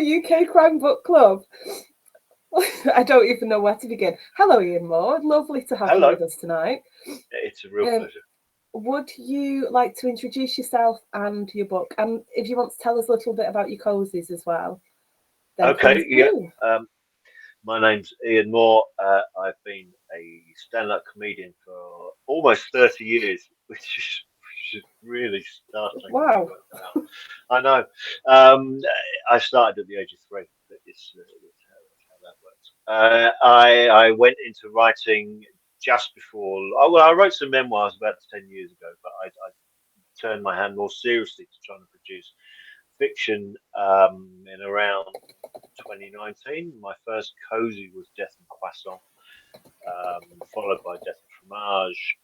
UK Crime Book Club. I don't even know where to begin. Hello, Ian Moore. Lovely to have you with us tonight. It's a real pleasure. Would you like to introduce yourself and your book? And if you want to tell us a little bit about your cozies as well. Okay, yeah. My name's Ian Moore. I've been a stand-up comedian for almost 30 years, which is really startling. Wow. I know. I started at the age of 3. It's how that works. I went into writing just before. Oh, well, I wrote some memoirs about 10 years ago, but I turned my hand more seriously to trying to produce fiction in around 2019. My first cozy was Death and Croissant, followed by Death and Fromage,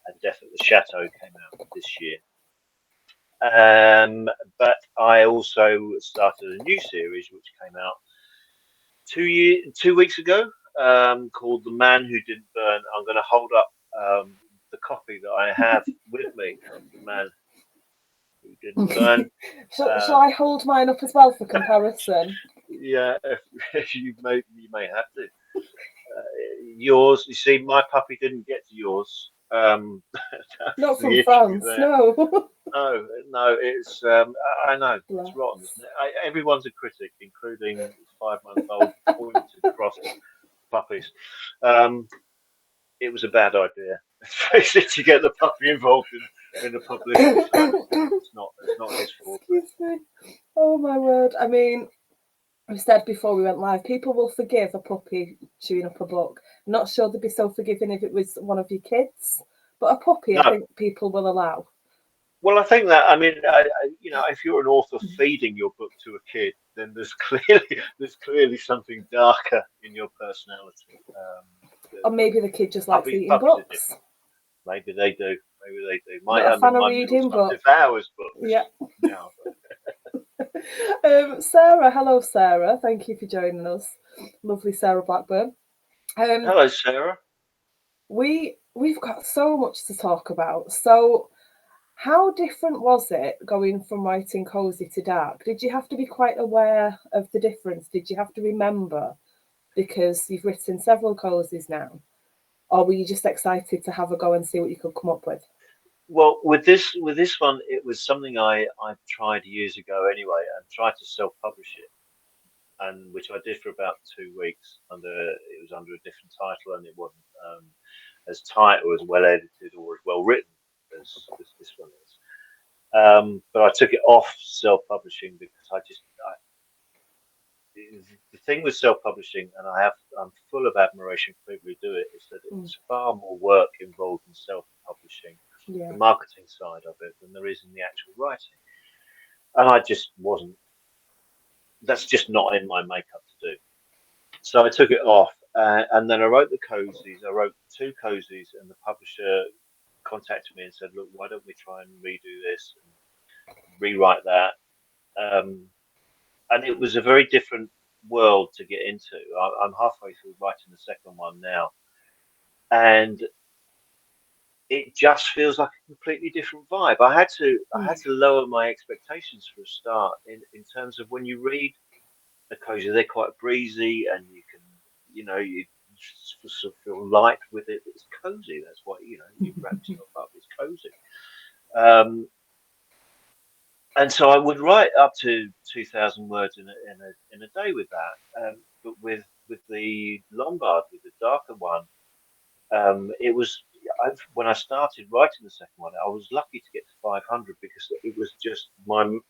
and Death at the Chateau came out this year. But I also started a new series which came out 2 weeks ago, called The Man Who Didn't Burn. I'm going to hold up the copy that I have with me of The Man Who Didn't Burn. Shall I hold mine up as well for comparison? Yeah, you may have to. Yours, you see, my puppy didn't get to yours. Not from France, no. No, it's I know it's rotten, isn't it? Everyone's a critic, including 5-month-old pointed cross puppies. It was a bad idea to get the puppy involved in the publicity. It's not his fault. Excuse me. Oh my word! I mean, we said before we went live, people will forgive a puppy chewing up a book. I'm not sure they'd be so forgiving if it was one of your kids, but a puppy, I think people will allow. Well, I think that, I mean, if you're an author feeding your book to a kid, then there's clearly something darker in your personality. Or maybe the kid just likes eating books. Maybe they do. Not a fan of reading, but devours books. Yeah. Sarah, hello, Sarah. Thank you for joining us. Lovely Sarah Blackburn. Hello, Sarah. We've got so much to talk about. So, how different was it going from writing cozy to dark? Did you have to be quite aware of the difference? Did you have to remember, because you've written several cozies now, or were you just excited to have a go and see what you could come up with? Well, with this one, it was something I tried years ago anyway, and tried to self-publish it, and which I did for about 2 weeks. It was under a different title, and it wasn't as tight or as well edited or as well written as this one is. But I took it off self-publishing because the thing with self-publishing, and I'm full of admiration for people who do it, is that it's far more work involved in self-publishing, the marketing side of it, than there is in the actual writing. And I just wasn't. That's just not in my makeup to do. So I took it off, and then I wrote the cozies. I wrote 2 cozies, and the publisher contacted me and said, "Look, why don't we try and redo this and rewrite that?" And it was a very different world to get into. I'm halfway through writing the second one now, and it just feels like a completely different vibe. I had to lower my expectations for a start in terms of when you read a cozy, they're quite breezy, and you can, you sort of feel light with it. It's cozy. That's what you wrap yourself up. It's cozy. And so I would write up to 2,000 words in a day with that. But with the Lombard, with the darker one, it was when I started writing the second one, I was lucky to get to 500 because it was just I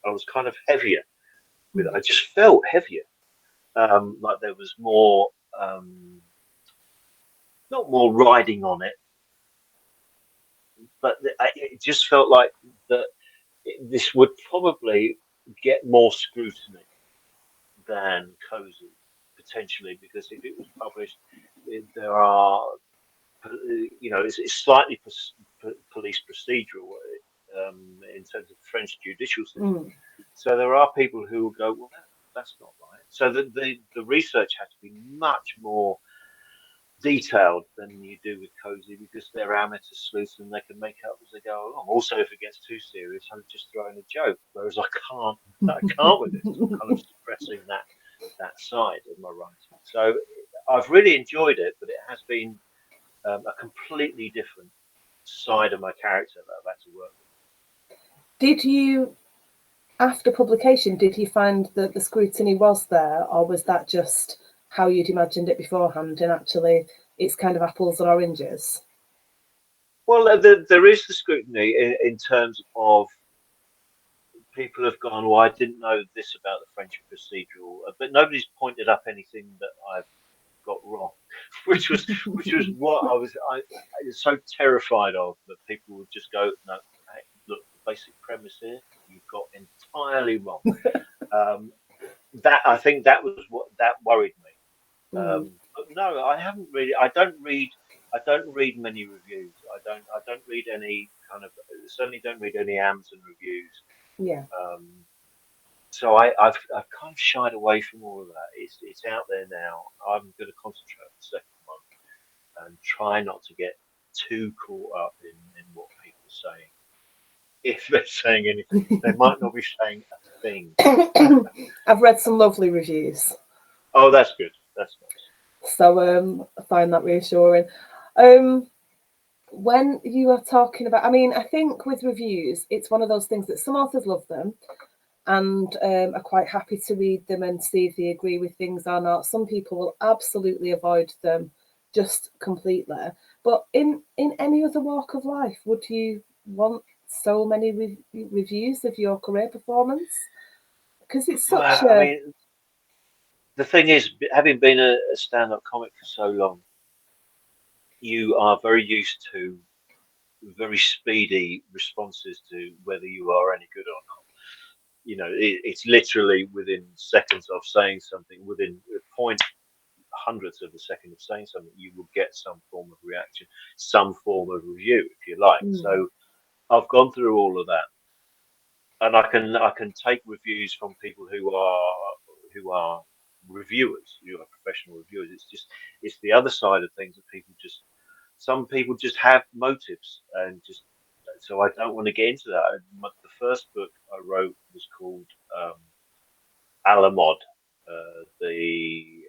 was kind of heavier with it. I just felt heavier, like there was more, not more riding on it, but it just felt like that. This would probably get more scrutiny than cozy, potentially, because if it was published, there are, it's slightly police procedural in terms of the French judicial system. So there are people who will go, well, that's not right. So the research had to be much more detailed than you do with Cozy, because they're amateur sleuths and they can make up as they go along. Also, if it gets too serious, I'm just throwing a joke, whereas I can't with this. I'm kind of suppressing that side of my writing. So I've really enjoyed it, but it has been a completely different side of my character that I've had to work with. Did you, after publication, did you find that the scrutiny was there, or was that just how you'd imagined it beforehand, and actually it's kind of apples and oranges? Well, there is the scrutiny in terms of people have gone, well, I didn't know this about the French procedural, but nobody's pointed up anything that I've got wrong, which was what I was so terrified of, that people would just go, no, hey, look, the basic premise here you've got entirely wrong. That I think that was what that worried me. But no, I haven't really. I don't read. I don't read many reviews. I don't read any kind of. Certainly don't read any Amazon reviews. Yeah. So I've kind of shied away from all of that. It's out there now. I'm going to concentrate on the second one and try not to get too caught up in what people are saying. If they're saying anything, they might not be saying a thing. I've read some lovely reviews. Oh, that's good. That's nice. So I find that reassuring. When you are talking about, I mean, I think with reviews, it's one of those things that some authors love them and are quite happy to read them and see if they agree with things or not. Some people will absolutely avoid them just completely. But in any other walk of life, would you want so many reviews of your career performance? Because it's such Well, I a mean, the thing is, having been a stand-up comic for so long, you are very used to very speedy responses to whether you are any good or not. You know, it's literally within seconds of saying something, within point hundredths of a second of saying something, you will get some form of reaction, some form of review, if you like. So I've gone through all of that, and I can take reviews from people who are reviewers, who are professional reviewers. It's the other side of things that people just some people just have motives, and just so I don't want to get into that. The first book I wrote was called A la Mode, the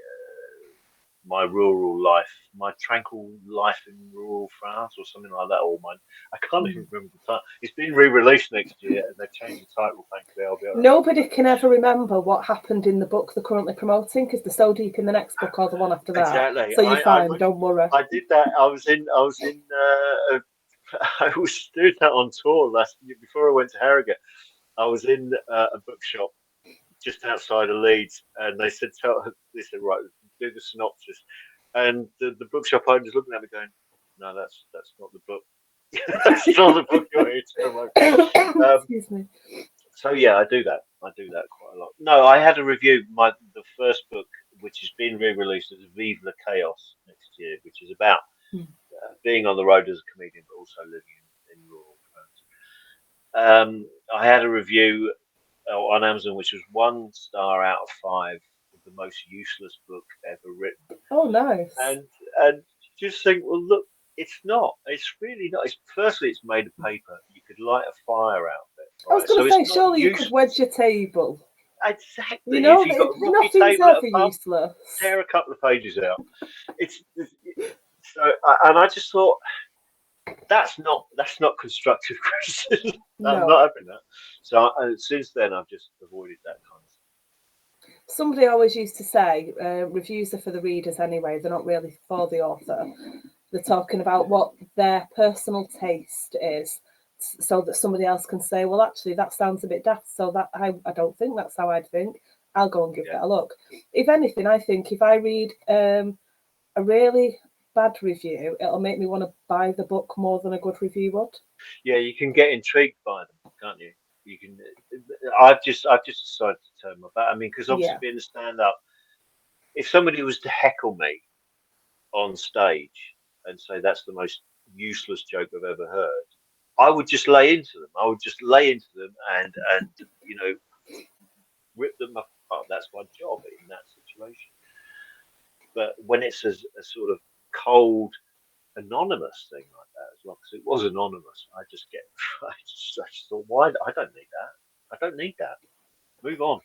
my rural life, my tranquil life in rural France, or something like that. Or my, I can't even remember the title. It's been re-released next year, and they've changed the title. Thankfully, I'll be able to nobody can ever remember what happened in the book they're currently promoting because they're so deep in the next book or the one after that. exactly. So you're fine, don't worry. I did that. I was doing that on tour last year before I went to Harrogate. I was in a bookshop just outside of Leeds, and they said, right, do the synopsis." And the bookshop owner's looking at me, going, "No, that's not the book. That's not the book you're here to promote." Excuse me. So yeah, I do that. I do that quite a lot. No, I had a review. The first book, which has been re-released, as Vive le Chaos next year, which is about being on the road as a comedian, but also living in rural France. I had a review on Amazon, which was 1 star out of 5, the most useless book ever written. Oh, nice. And just think, well, look, it's not. It's really not. Firstly, it's made of paper. You could light a fire out of it. Right? I was going to So say, surely you could wedge your table. Exactly. You know, If you've got a rocky nothing's table at ever a pub, useless. tear a couple of pages out. And I just thought, that's not constructive criticism. No. I'm not having that. So since then, I've just avoided that kind of stuff. Somebody always used to say, reviews are for the readers anyway. They're not really for the author. They're talking about what their personal taste is, so that somebody else can say, well, actually, that sounds a bit daft. So that I don't think that's how I'd think. I'll go and give that a look. If anything, I think if I read a really bad review, it'll make me want to buy the book more than a good review would. Yeah, you can get intrigued by them, can't you? You can. I've just decided to turn my back. I mean, because obviously being a stand-up, if somebody was to heckle me on stage and say that's the most useless joke I've ever heard, I would just lay into them. I would just lay into them and rip them apart. That's my job in that situation. But when it's a sort of cold anonymous thing like that as well, because it was anonymous. I just thought, why? I don't need that. I don't need that. Move on.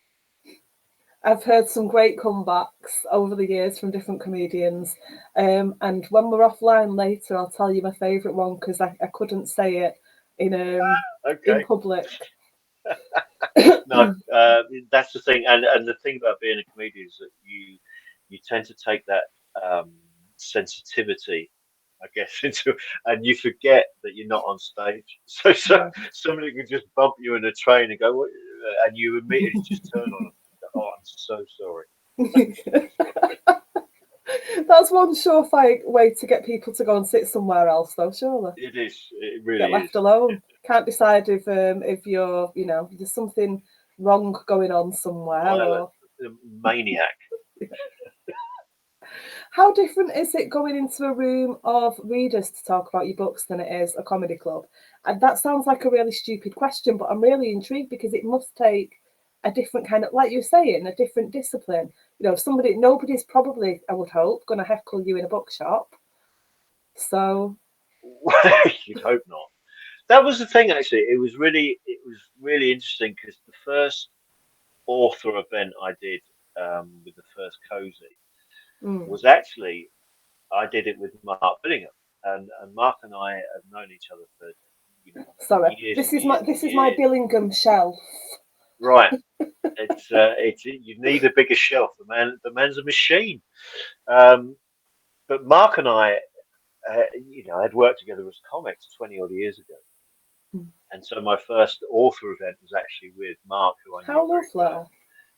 I've heard some great comebacks over the years from different comedians. And when we're offline later, I'll tell you my favourite one because I couldn't say it in Okay. public. No, that's the thing, and the thing about being a comedian is that you tend to take that sensitivity, I guess, into, and you forget that you're not on stage. So Yeah. somebody can just bump you in a train and go, "What?" And you immediately just turn on them. Oh, I'm so sorry. That's one surefire way to get people to go and sit somewhere else, though. Surely, It is. It get really left is. alone. Can't decide if you're there's something wrong going on somewhere Violent, or maniac. how different is it going into a room of readers to talk about your books than it is a comedy club? And that sounds like a really stupid question, but I'm really intrigued because it must take a different kind of, like you're saying, a different discipline. Nobody's probably, I would hope, going to heckle you in a bookshop. So, You'd hope not. That was the thing, actually. It was really interesting because the first author event I did with the first cozy mm, was actually I did it with Mark Billingham, and Mark and I have known each other for sorry, years this and is my years and this is my years. Billingham shelf. Right. It's you need a bigger shelf. The man's a machine. Um, but Mark and I, had worked together as comics 20 odd years ago. Mm. And so my first author event was actually with Mark, who I knew How very well.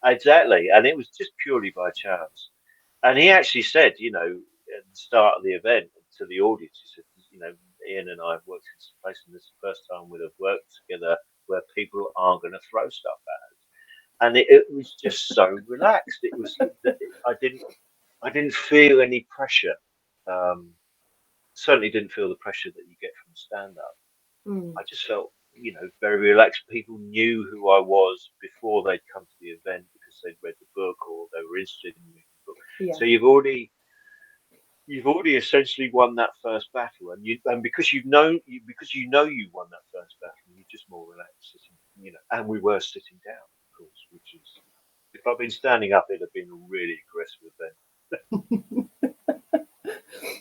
lovely. Exactly. And it was just purely by chance. And he actually said, at the start of the event to the audience, he said, Ian and I have worked in some place, and this is the first time we'd have worked together where people aren't going to throw stuff at us. And it was just so relaxed. I didn't feel any pressure. Um, Certainly didn't feel the pressure that you get from stand up. Mm, I just felt, very relaxed. People knew who I was before they'd come to the event because they'd read the book or they were interested in reading the book. yeah. So you've already essentially won that first battle, and because you know you won that first battle, you're just more relaxed sitting, And we were sitting down, of course, which is if I'd been standing up, it'd have been a really aggressive event.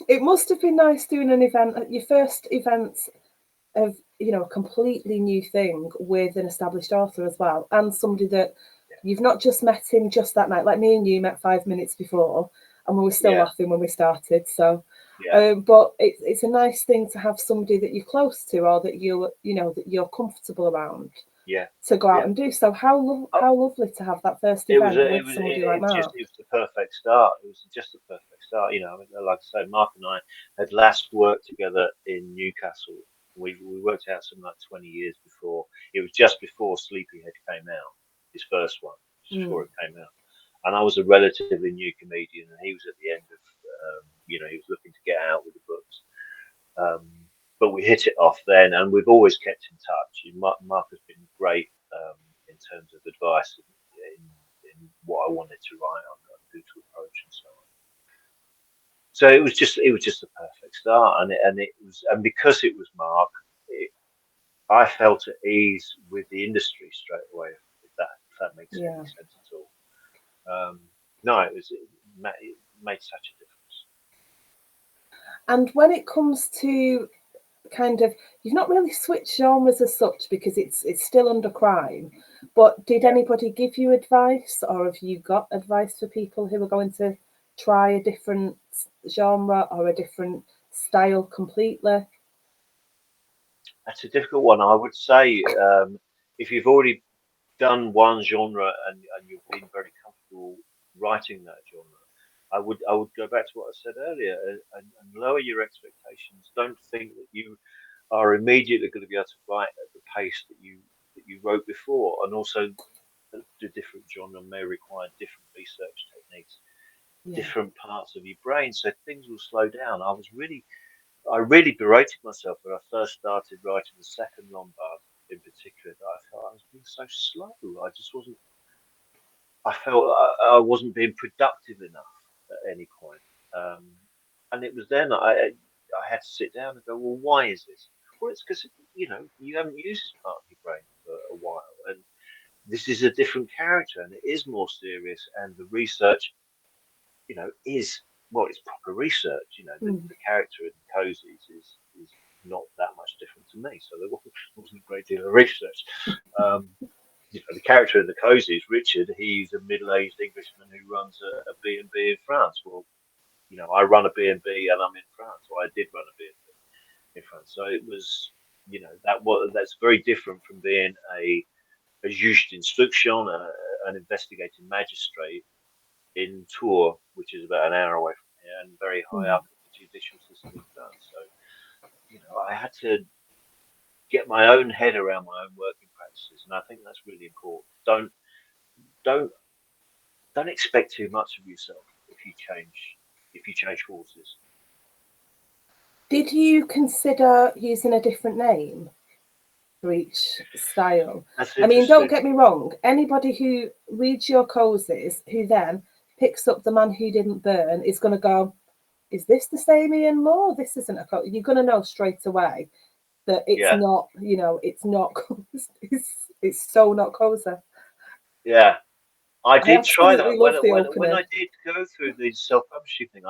It must have been nice doing an event, your first event of a completely new thing with an established author as well, and somebody that you've not just met him just that night, like me and you met 5 minutes before, and we were still Yeah, laughing when we started. So, yeah, but it's a nice thing to have somebody that you're close to or that you're comfortable around yeah, to go out yeah. and do. So Oh, how lovely to have that first it was event it with was somebody like Mark. it was the perfect start. It was just the perfect start. I mean, like I say, Mark and I had last worked together in Newcastle. We worked out something like 20 years before. It was just before Sleepyhead came out, his first one, just before Mm, it came out. And I was a relatively new comedian, and he was at the end of, he was looking to get out with the books. Um, but we hit it off then, and we've always kept in touch. Mark has been great in terms of advice in what I wanted to write on who to approach and so on. So it was just a perfect start, and because it was Mark, I felt at ease with the industry straight away. If that makes any yeah. sense at all. No, it made such a difference. And when it comes to kind of, you've not really switched genres as such because it's still under crime, but did Yeah. anybody give you advice, or have you got advice for people who are going to try a different genre or a different style completely? That's a difficult one. I would say if you've already done one genre and you've been very comfortable writing that genre, I would go back to what I said earlier and lower your expectations. Don't think that you are immediately going to be able to write at the pace that you wrote before, and also the different genre may require different research techniques, Yeah. different parts of your brain, so things will slow down. I really berated myself when I first started writing the second Lombard in particular. That I felt I was being so slow. I just wasn't. I felt I wasn't being productive enough at any point. Um, and it was then I had to sit down and go, well, why is this? Well, it's because you haven't used this part of your brain for a while, and this is a different character, and it is more serious, and the research, is well, it's proper research. The character in Cozies is not that much different to me, so there wasn't a great deal of research. Um, the character in the Cozies, Richard, he's a middle-aged Englishman who runs a B&B in France. Well, I run a B&B and I'm in France, or I did run a B&B in France. So it was, that's very different from being a juge d'instruction, an investigating magistrate in Tours, which is about an hour away from here and very high up in the judicial system in France. So, I had to get my own head around my own working practices, and I think that's really important. Don't don't expect too much of yourself if you change forces. Did you consider using a different name for each style? I mean, don't get me wrong. Anybody who reads your Cozies, who then picks up The Man Who Didn't Burn, is going to go, is this the same Ian Moore? This isn't a Cozy. You're going to know straight away that it's not, it's not, it's so not Cozy. Yeah. I did try that when I did go through the self-publishing thing.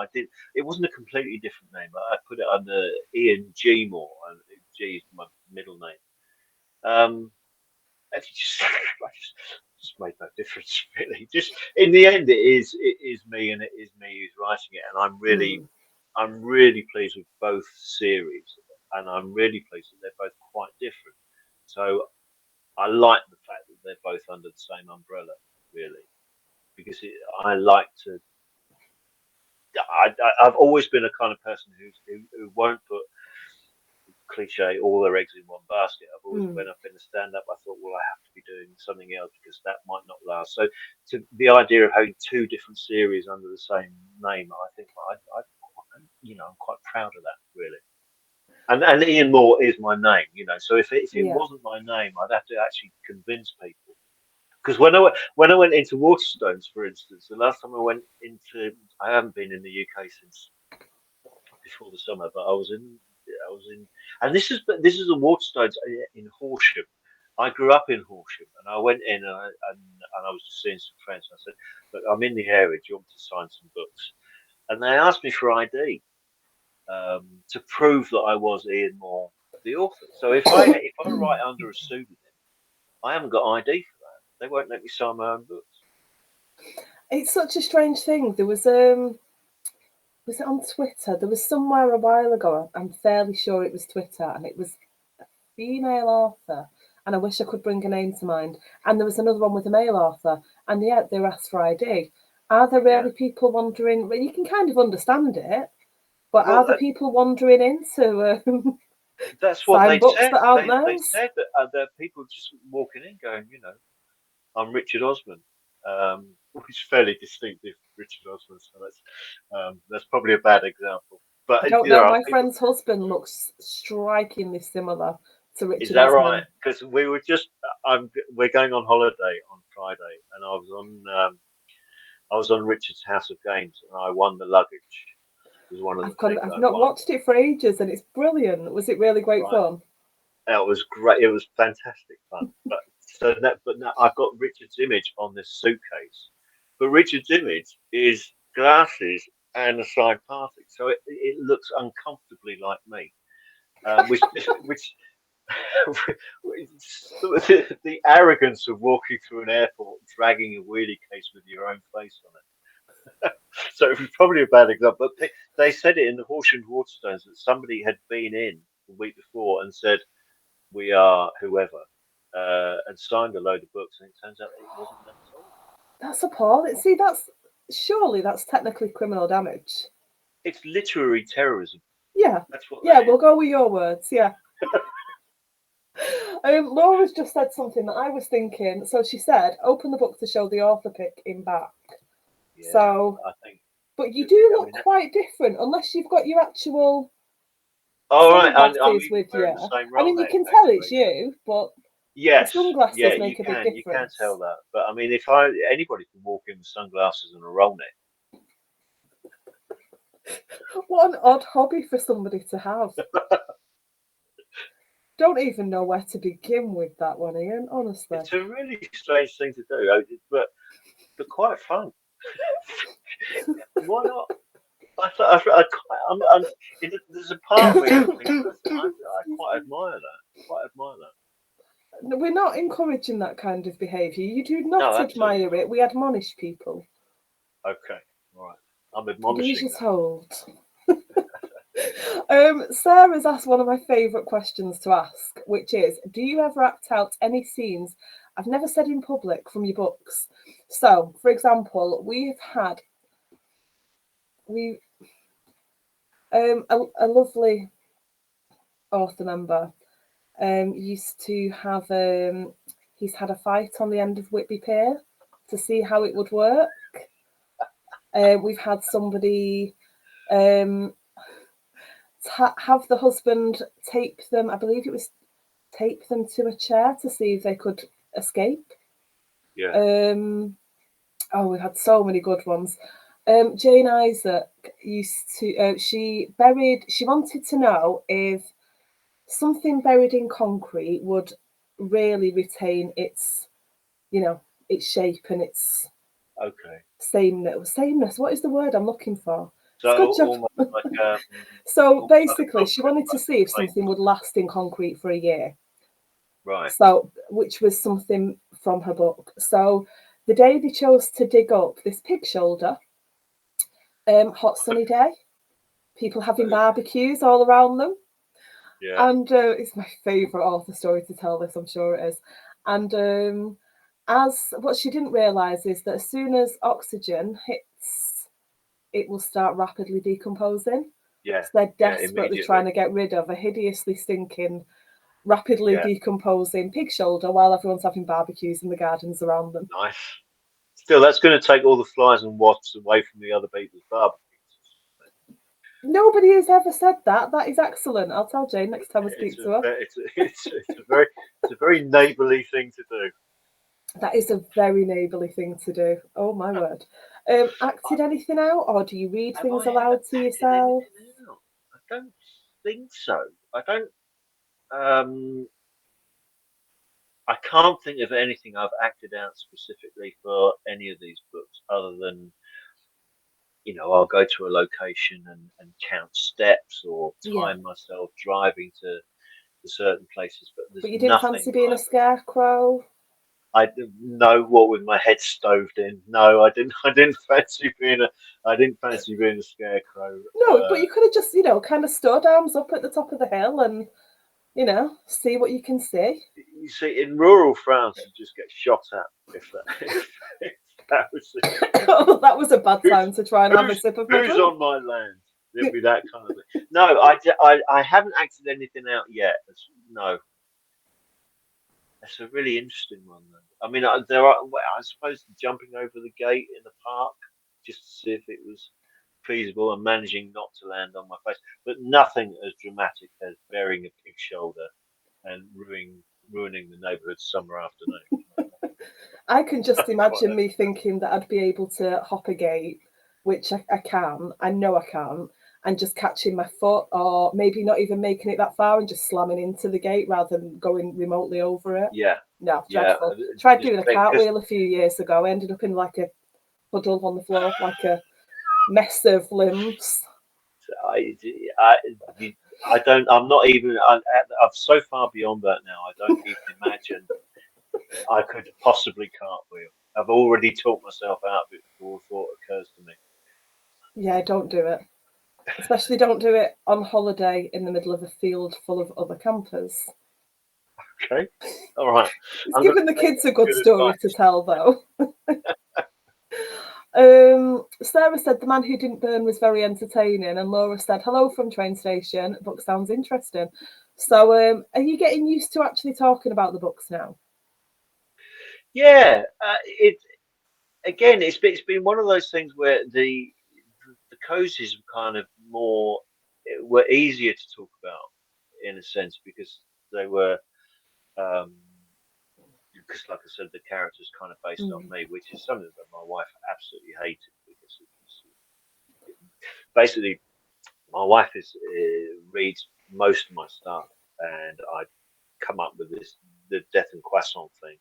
It wasn't a completely different name. I put it under Ian G Moore, and G is my middle name. It just made no difference really. Just in the end, it is me, and it is me who's writing it, and I'm really pleased with both series, and I'm really pleased that they're both quite different. So I like the fact that they're both under the same umbrella, really, because I like to. I've always been a kind of person who won't put cliche all their eggs in one basket. I've always, when I've been a stand-up, I thought, well, I have to be doing something else because that might not last. So, the idea of having two different series under the same name, I think I'm quite proud of that, really. And Ian Moore is my name, So if it wasn't my name, I'd have to actually convince people. Because when I went into Waterstones, for instance, the last time I haven't been in the UK since before the summer, but I was in, and this is the Waterstones in Horsham. I grew up in Horsham, and I went in and I was just seeing some friends. And I said, "Look, I'm in the area. Do you want me to sign some books?" And they asked me for ID to prove that I was Ian Moore, the author. So if I write under a pseudonym, I haven't got ID for that. They won't let me sign my own books. It's such a strange thing. There was it on Twitter? There was somewhere a while ago. I'm fairly sure it was Twitter, and it was a female author. And I wish I could bring a name to mind. And there was another one with a male author, and they were asked for ID. Are there really people wandering? Well, you can kind of understand it, but are there people wandering into? That's what they said. They said that there are people just walking in, going, I'm Richard Osman, which is fairly distinctive, Richard Osman. So that's probably a bad example. But I don't know. My friend's husband looks strikingly similar to Richard. Is that Osman. right? Because we were we're going on holiday on Friday, and I was on Richard's House of Games, and I won the luggage. It was one of I've not watched it for ages, and it's brilliant. Was it really great fun? It was great. It was fantastic fun. But now I've got Richard's image on this suitcase. But Richard's image is glasses and a side parting, so it looks uncomfortably like me, which the arrogance of walking through an airport dragging a wheelie case with your own face on it. So it was probably a bad example. But they said it in the Horsham Waterstones that somebody had been in the week before and said, "We are whoever," and signed a load of books, and it turns out it wasn't them at all. That's appalling. See, surely that's technically criminal damage. It's literary terrorism. Yeah, that's what. Yeah, we'll go with your words. Yeah. Laura's just said something that I was thinking. So she said, "Open the book to show the author pick in back." Yeah, so I think. But you do look quite different, unless you've got your actual. Oh right, I'm with you. the same role. I mean, you can tell it's you, but yes, the sunglasses make you a big difference. You can tell that. But I mean, anybody can walk in with sunglasses and a roll neck. What an odd hobby for somebody to have. Don't even know where to begin with that one, Ian, honestly. It's a really strange thing to do, but quite fun. Why not? I quite, there's a part of me that thinks I quite admire that. Quite admire that. We're not encouraging that kind of behaviour. You do No, not absolutely admire not. it. We admonish people. Okay, all right. I'm These admonishing are that. told. Sarah's asked one of my favourite questions to ask, which is, do you ever act out any scenes I've never said in public from your books? So, for example, we a lovely author member used to have he's had a fight on the end of Whitby Pier to see how it would work. We've had somebody um, have the husband tape them. I believe it was tape them to a chair to see if they could escape. Yeah. Oh, we've had so many good ones. Jane Isaac used to. She wanted to know if something buried in concrete would really retain its, its shape and its Okay. sameness. What is the word I'm looking for? It's a So good job. almost like So almost like a basically, she concrete, wanted to like see if a plate. something would last in concrete for a year. Right. So, which was something from her book. So, the day they chose to dig up this pig shoulder, hot sunny day, people having barbecues all around them. Yeah. And it's my favourite author story to tell this, I'm sure it is. And as what she didn't realise is that as soon as oxygen hits, it will start rapidly decomposing. Yeah. So they're Yeah. desperately Immediately. trying to get rid of a hideously stinking, rapidly Yeah. decomposing pig shoulder while everyone's having barbecues in the gardens around them. Nice. Still, that's going to take all the flies and wasps away from the other people's barbecues. Nobody has ever said that. That is excellent. I'll tell Jane next time I It's speak a to her. it's a very neighbourly thing to do. That is a very neighbourly thing to do. Oh my word. Acted anything out, or do you read Have things I ever aloud to acted yourself? anything out? I don't think so. I don't. Um, I can't think of anything I've acted out specifically for any of these books, other than I'll go to a location and count steps or Yeah. time myself driving to certain places, but there's But you didn't fancy nothing being a like scarecrow? I didn't know what with my head stoved in. No, I didn't. I didn't fancy being a. I didn't fancy being a scarecrow. No, but you could have just, kind of stood arms up at the top of the hill and, see what you can see. You see, in rural France, you just get shot at if that if that was the Oh, that was a bad who's time to try and have a sip of my who's drink. on my land. It'd be that kind of thing. No, I haven't acted anything out yet. No, that's a really interesting one. Though. I mean, there are. Well, I suppose jumping over the gate in the park just to see if it was feasible and managing not to land on my face, but nothing as dramatic as burying a pig shoulder and ruining the neighbourhood's summer afternoon. I can just Quite imagine that. me thinking that I'd be able to hop a gate, which I can. I know I can, and just catching my foot, or maybe not even making it that far and just slamming into the gate rather than going remotely over it. Yeah, No, yeah. dreadful. Tried Just doing a because cartwheel a few years ago. I ended up in like a puddle on the floor, like a mess of limbs. I, I, I don't. I'm not even. I'm so far beyond that now. I don't even imagine I could possibly cartwheel. I've already talked myself out of it before the thought occurs to me. Yeah, don't do it. Especially don't do it on holiday in the middle of a field full of other campers. Okay, all right. It's I'm going given to the take kids that a as good good story to advice. tell, though. Sarah said the man who didn't burn was very entertaining, and Laura said hello from train station. Book sounds interesting. So, are you getting used to actually talking about the books now? Yeah, it again. It's been one of those things where the cozies were kind of more were easier to talk about in a sense because they were um, because like I said, the character's kind of based on Mm. me, which is something that my wife absolutely hated because it was basically my wife reads most of my stuff, and I come up with the Death and Croissant thing,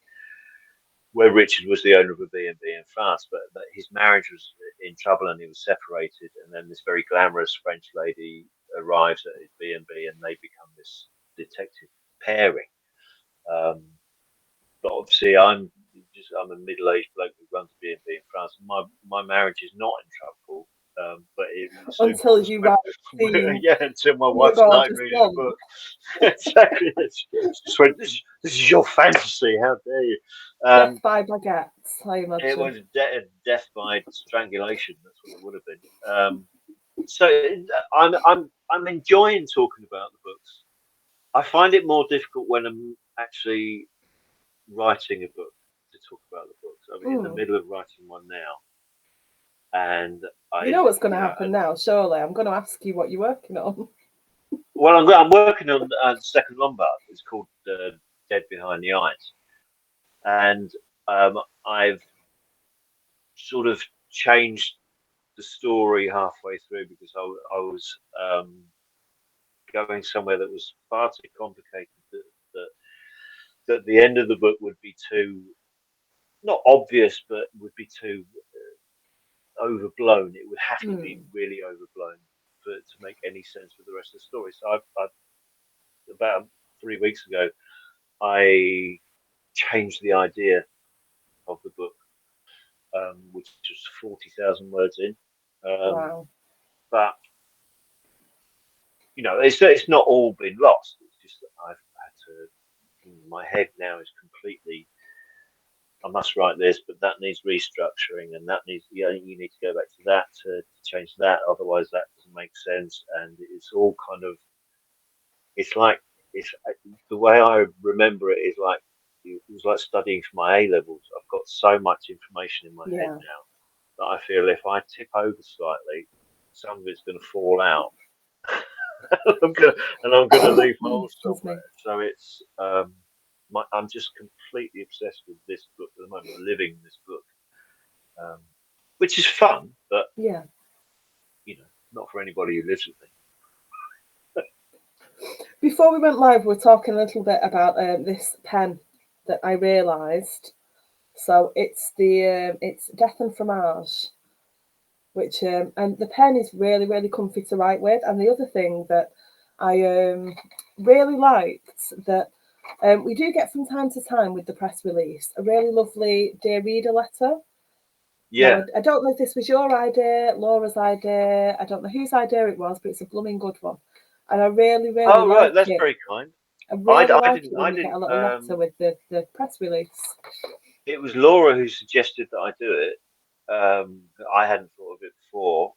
where Richard was the owner of a B&B in France, but his marriage was in trouble and he was separated. And then this very glamorous French lady arrives at his B&B and they become this detective pairing. Um, but obviously, I'm a middle-aged bloke who runs a B&B in France. My marriage is not in trouble, but it soon Until was. you write the Yeah, until my your wife started gorgeous reading a blonde. book. Exactly. She just went, this is your fantasy. How dare you? Death by baguettes, I It imagine. was death by strangulation. That's what it would have been. So I'm enjoying talking about the books. I find it more difficult when I'm actually writing a book to talk about the books. I'm in the Mm. middle of writing one now, and You know what's going you to know, happen now, surely. I'm going to ask you what you're working on. well, I'm working on the second Lombard. It's called Dead Behind the Eyes, and I've sort of changed the story halfway through because I was going somewhere that was far too complicated. That, that the end of the book would be too not obvious, but would be too overblown. It would have to be Mm. really overblown to make any sense with the rest of the story. So I've about 3 weeks ago, I changed the idea of the book, which was 40,000 words in. Wow. But it's not all been lost. It's just that I've had to. My head now is completely. I must write this, but that needs restructuring, and that needs. You need to go back to that to change that. Otherwise, that doesn't make sense, and it's all kind of. It's like it's the way I remember it is like it was like studying for my A levels. I've got so much information in my head Yeah. now that I feel if I tip over slightly, some of it's going to fall out. I'm gonna leave holes Excuse me. somewhere. So it's I'm just completely obsessed with this book at the moment, living this book, um, which is fun, but Yeah. not for anybody who lives with me. Before we went live, we were talking a little bit about this pen that I realised. So it's Death and Fromage, which and the pen is really really comfy to write with. And the other thing that I really liked that we do get from time to time with the press release a really lovely dear reader letter. Now Yeah. I don't know if this was your idea, Laura's idea. I don't know whose idea it was, but it's a blooming good one, and I really really Oh right, like that's it. very kind. I really I like didn't it I when you get didn't. a little letter with the press release. It was Laura who suggested that I do it. I hadn't thought of it before,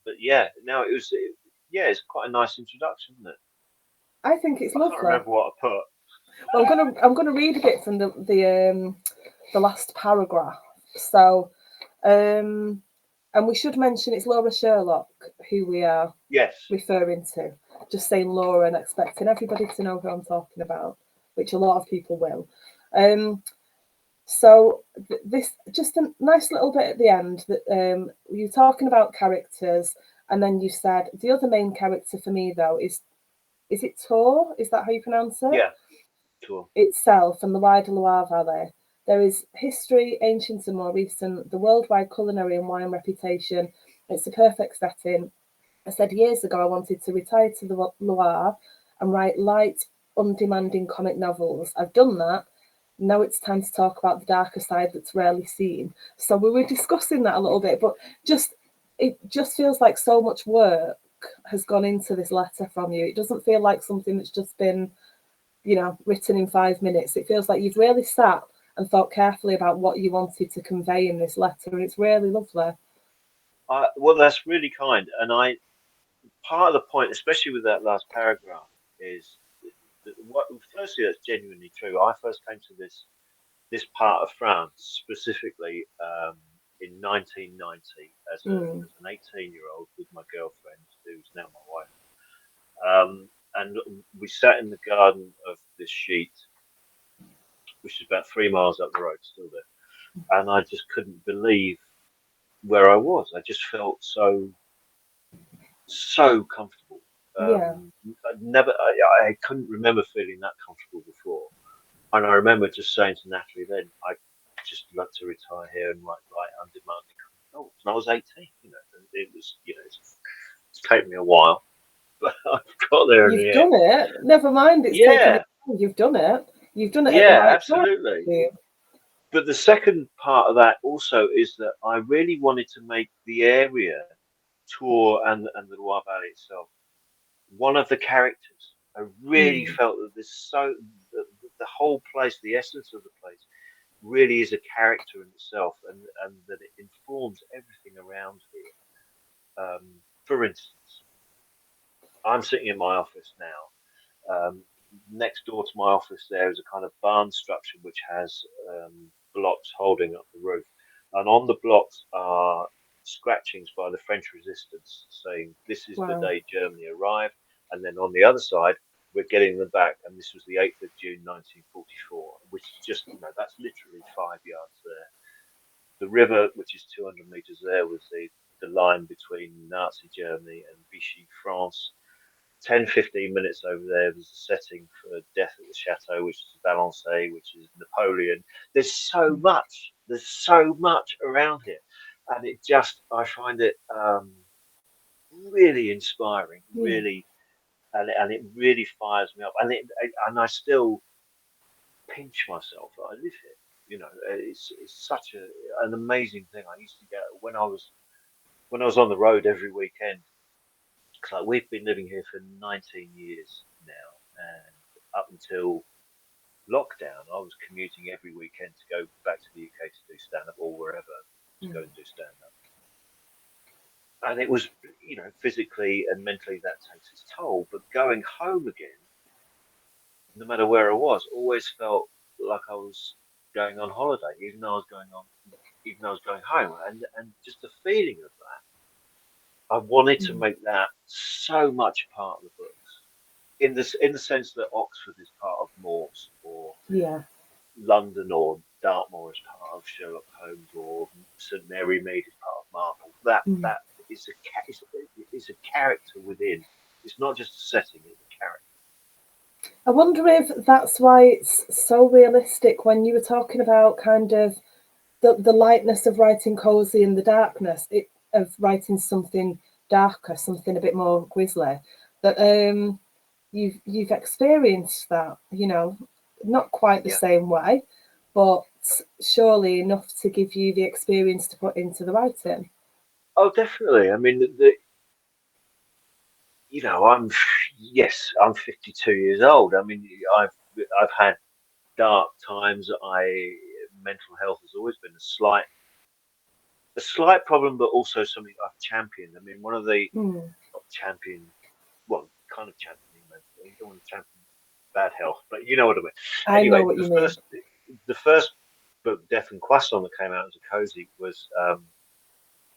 but yeah, no, yeah, it's quite a nice introduction, isn't it? I think it's I can't lovely. remember what I put. Well, I'm gonna read a bit from the last paragraph. So, um, and we should mention it's Laura Sherlock who we are Yes. referring to. Just saying Laura and expecting everybody to know who I'm talking about, which a lot of people will. Um, so this just a nice little bit at the end that you're talking about characters, and then you said the other main character for me though is it Tor? Is that how you pronounce it? Yeah. Cool. Itself and the wider Loire Valley. There is history, ancient and more recent, the worldwide culinary and wine reputation. It's the perfect setting. I said years ago I wanted to retire to the Loire and write light, undemanding comic novels. I've done that. Now it's time to talk about the darker side that's rarely seen. So we were discussing that a little bit, but it just feels like so much work has gone into this letter from you. It doesn't feel like something that's just been written in 5 minutes. It feels like you've really sat and thought carefully about what you wanted to convey in this letter, and it's really lovely. Well, that's really kind, and I part of the point, especially with that last paragraph, is that firstly that's genuinely true. I first came to this part of France specifically in 1990 Mm. as an 18-year-old with my girlfriend, who's now my wife. And we sat in the garden of this sheet, which is about 3 miles up the road, still there. And I just couldn't believe where I was. I just felt so so comfortable. Yeah. I couldn't remember feeling that comfortable before. And I remember just saying to Natalie then, I just love to retire here and write undemanding novels. And I was 18, and it was, it's taken me a while, but I've got there in You've the end. done it. Never mind, it's taken you Yeah, time, you've done it. You've done it at the yeah, right time. absolutely. Yeah. But the second part of that also is that I really wanted to make the area tour and the Loire Valley itself one of the characters. I really Mm. felt that the whole place, the essence of the place, really is a character in itself, and that it informs everything around here. For instance, I'm sitting in my office now. Next door to my office, there is a kind of barn structure which has blocks holding up the roof, and on the blocks are scratchings by the French resistance saying, "This is the Wow. day Germany arrived." And then on the other side, we're getting them back, and this was the 8th of June 1944, which is just, that's literally 5 yards there. The river, which is 200 meters there, was the line between Nazi Germany and Vichy France. 10, 15 minutes over there was the setting for Death at the Chateau, which is Valençay, which is Napoleon. There's so much around here. And I find it really inspiring, Yeah. and it really fires me up. And I still pinch myself that I live here. It's such an amazing thing. I used to get when I was on the road every weekend. So we've been living here for 19 years now, and up until lockdown, I was commuting every weekend to go back to the UK to do stand up or wherever to go Mm. and do stand up. And it was, physically and mentally that takes its toll. But going home again, no matter where I was, always felt like I was going on holiday, even though I was going home, and just the feeling of that. I wanted to Mm. make that so much part of the books, in the sense that Oxford is part of Morse, or Yeah. London or Dartmoor is part of Sherlock Holmes, or St Mary Mead is part of Marple. Mm. That is a character within. It's not just a setting; it's a character. I wonder if that's why it's so realistic when you were talking about kind of the lightness of writing cozy and the darkness of writing something darker, something a bit more grisly. That you've experienced that, not quite the Yeah. same way, but surely enough to give you the experience to put into the writing. Oh, definitely. I mean, I'm yes, I'm 52 years old. I mean, I've had dark times. Mental health has always been a slight problem, but also something I've championed. I mean, one of the Mm. not champion, well, kind of championing mental. You don't want to champion bad health, but you know what I mean. I know Anyway, what you mean. the first book, Death and Croissant, that came out as a cozy was,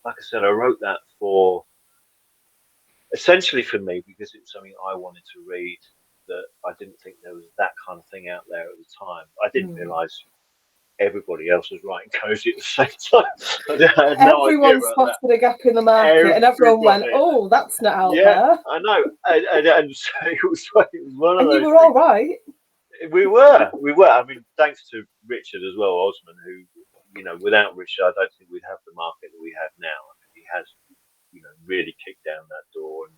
like I said, I wrote that for essentially for me because it was something I wanted to read. That I didn't think there was that kind of thing out there at the time. I didn't Mm. realise everybody else was writing cozy at the same time. I had no idea Everyone about that. spotted a gap in the market, and everyone went, Everybody, "Oh, that's not out yeah, there." I know, and so it was one of And you those were all things. right. We were. I mean, thanks to Richard as well, Osman, who, without Richard, I don't think we'd have the market that we have now. I mean, he has, really kicked down that door, and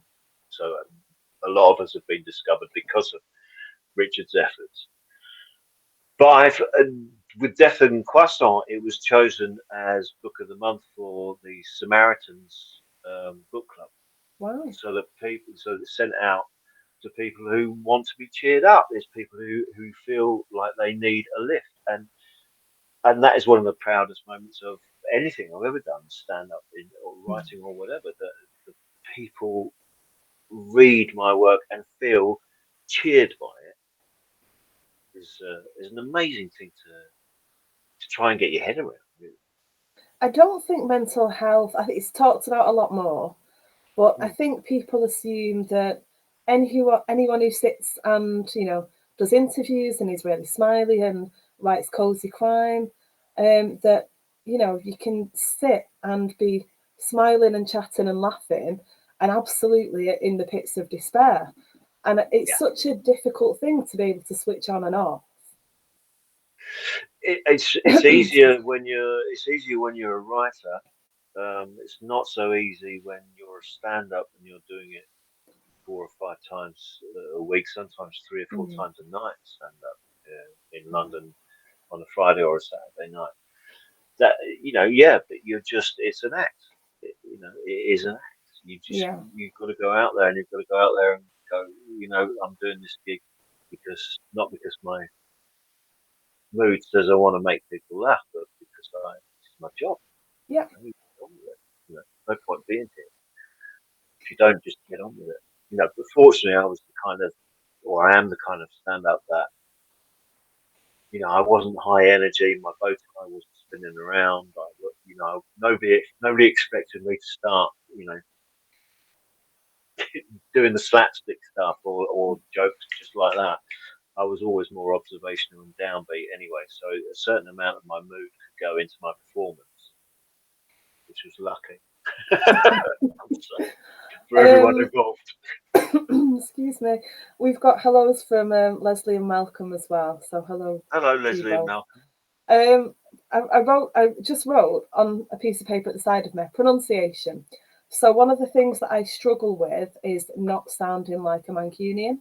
so a lot of us have been discovered because of Richard's efforts. But with Death and Croissant, it was chosen as Book of the Month for the Samaritans book club, Wow. so it's sent out to people who want to be cheered up. There's people who feel like they need a lift, and that is one of the proudest moments of anything I've ever done, stand up in or Mm. writing or whatever. That the people read my work and feel cheered by it is an amazing thing to try and get your head around. Really. I don't think mental health, I think it's talked about a lot more, but I Mm. think people assume that anyone who sits and, does interviews and is really smiley and writes cozy crime, that, you can sit and be smiling and chatting and laughing and absolutely in the pits of despair. And it's Yeah. such a difficult thing to be able to switch on and off. It's easier when you're a writer. It's not so easy when you're a stand-up and you're doing it 4 or 5 times a week, sometimes 3 or 4 times a night stand-up in London on a Friday or a Saturday night. That yeah, but it's an act. It is an act. Yeah, You've got to go out there, and you've got to go out there and go. I'm doing this gig because not because my mood says I want to make people laugh, but because it's my job. yeah, I need to get on with it. No point being here if you don't just get on with it. But fortunately, I was the kind of, or I am the kind of stand-up that I wasn't high energy. My bow tie wasn't spinning around. Nobody expected me to start, doing the slapstick stuff or jokes just like that. I was always more observational and downbeat anyway. So a certain amount of my mood could go into my performance, which was lucky for everyone um, involved. excuse me. We've got hellos from Leslie and Malcolm as well. So hello Hello, to you Leslie and both. Malcolm. I just wrote on a piece of paper at the side of me pronunciation. So one of the things that I struggle with is not sounding like a Mancunian.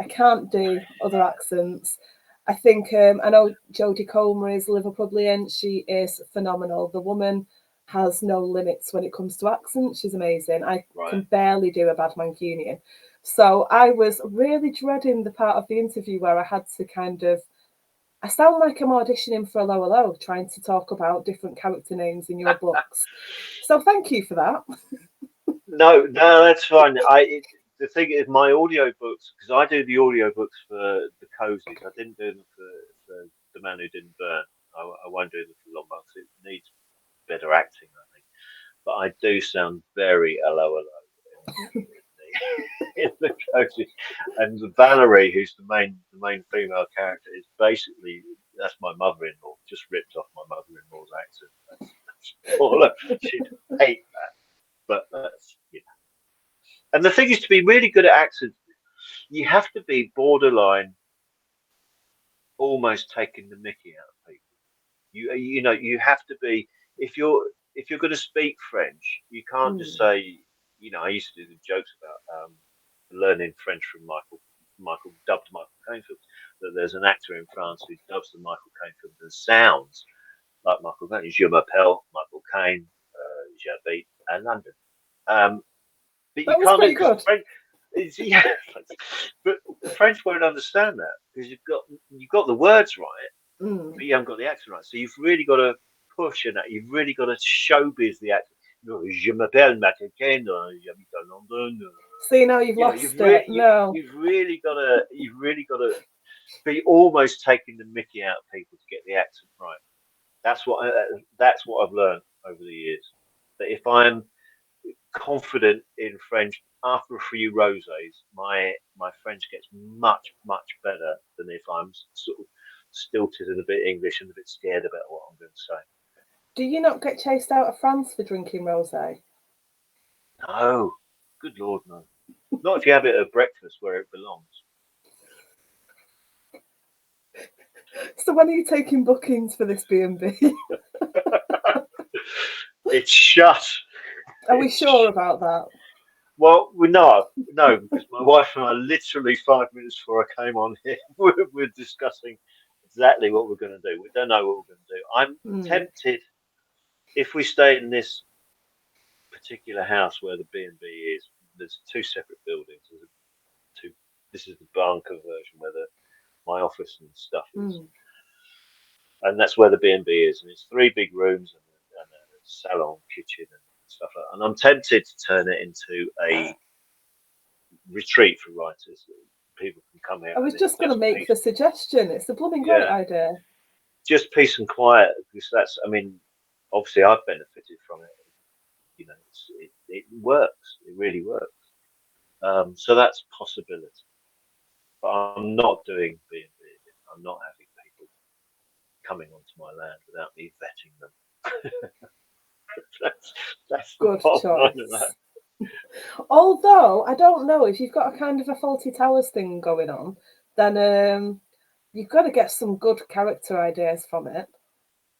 I can't do other accents. I think I know Jodie Comer is Liverpudlian. She is phenomenal. The woman has no limits when it comes to accents. She's amazing. I Right. can barely do a bad Mancunian. So I was really dreading the part of the interview where I had to I sound like I'm auditioning for a Low Low, trying to talk about different character names in your books. So thank you for that. No, that's fine. The thing is, my audiobooks, because I do the audiobooks for the Cozies. I didn't do them for The Man Who Didn't Burn. I won't do them for Long Months. It needs better acting, I think. But I do sound very hello in the Cozies. And Valerie, who's the main female character, is basically that's my mother-in-law. Just ripped off my mother-in-law's accent. That's all. She'd hate that, but that's. And the thing is, to be really good at accents, you have to be borderline, almost taking the Mickey out of people. You have to be if you're going to speak French, you can't just Mm. say. I used to do the jokes about learning French from Michael dubbed Michael Caine-Phillips. That there's an actor in France who dubs the Michael Caine-Phillips and sounds like Michael Caine. Je m'appelle Michael Caine, j'habite à London. Um, but you That was can't do it pretty because good. French. Yeah, but the French won't understand that because you've got the words right, Mm. but you haven't got the accent right. So you've really got to push in that. You've really got to showbiz the accent. Je m'appelle Michael j'habite à London. See, now you've You've lost it. really No. you've really got to be almost taking the Mickey out of people to get the accent right. That's what I've learned over the years. That if I'm confident in French after a few rosés, my French gets much better than if I'm sort of stilted and a bit English and a bit scared about what I'm going to say. Do you not get chased out of France for drinking rosé? No, good lord, no. Not if you have it at breakfast where it belongs. So when are you taking bookings for this B&B? It's shut. Are we It's sure about that? Well, we know, no, because my wife and I literally 5 minutes before I came on here, we're discussing exactly what we're going to do. We don't know what we're going to do. I'm Mm. tempted if we stay in this particular house where the B&B is. There's two separate buildings. Two. This is the bunker version where my office and stuff is, Mm. and that's where the B&B is. And it's three big rooms and a salon, kitchen, and stuff like that. And I'm tempted to turn it into a retreat for writers. People can come here I was and it's just going to just make peace. the suggestion. It's a blooming great Yeah, idea. just peace and quiet because I mean, obviously I've benefited from it. It works. It really works. So that's a possibility. But I'm not doing B&B. I'm not having people coming onto my land without me vetting them. that's the Good bottom line of choice. that. Although I don't know if you've got a kind of a Faulty Towers thing going on, then you've got to get some good character ideas from it.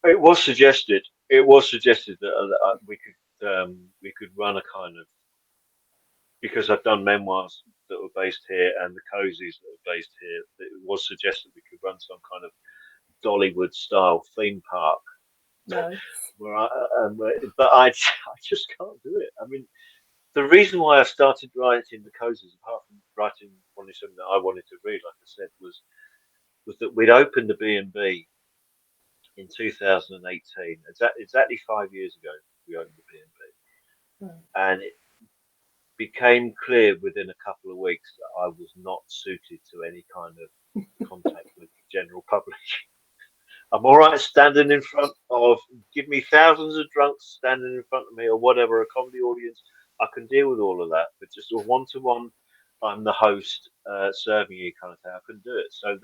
It was suggested. It was suggested that we could run a kind of, because I've done memoirs that were based here and the cozies that were based here. It was suggested we could run some kind of Dollywood style theme park Nice. but I just can't do it. I mean, the reason why I started writing the cozies, apart from writing wanting something that I wanted to read, like I said, was that we'd opened the B&B in 2018. Exactly 5 years ago, we opened the B&B, and it became clear within a couple of weeks that I was not suited to any kind of contact with the general public. I'm all right standing in front of, give me thousands of drunks standing in front of me or whatever, a comedy audience. I can deal with all of that, but just a one-to-one, I'm the host serving you kind of thing. I couldn't do it. So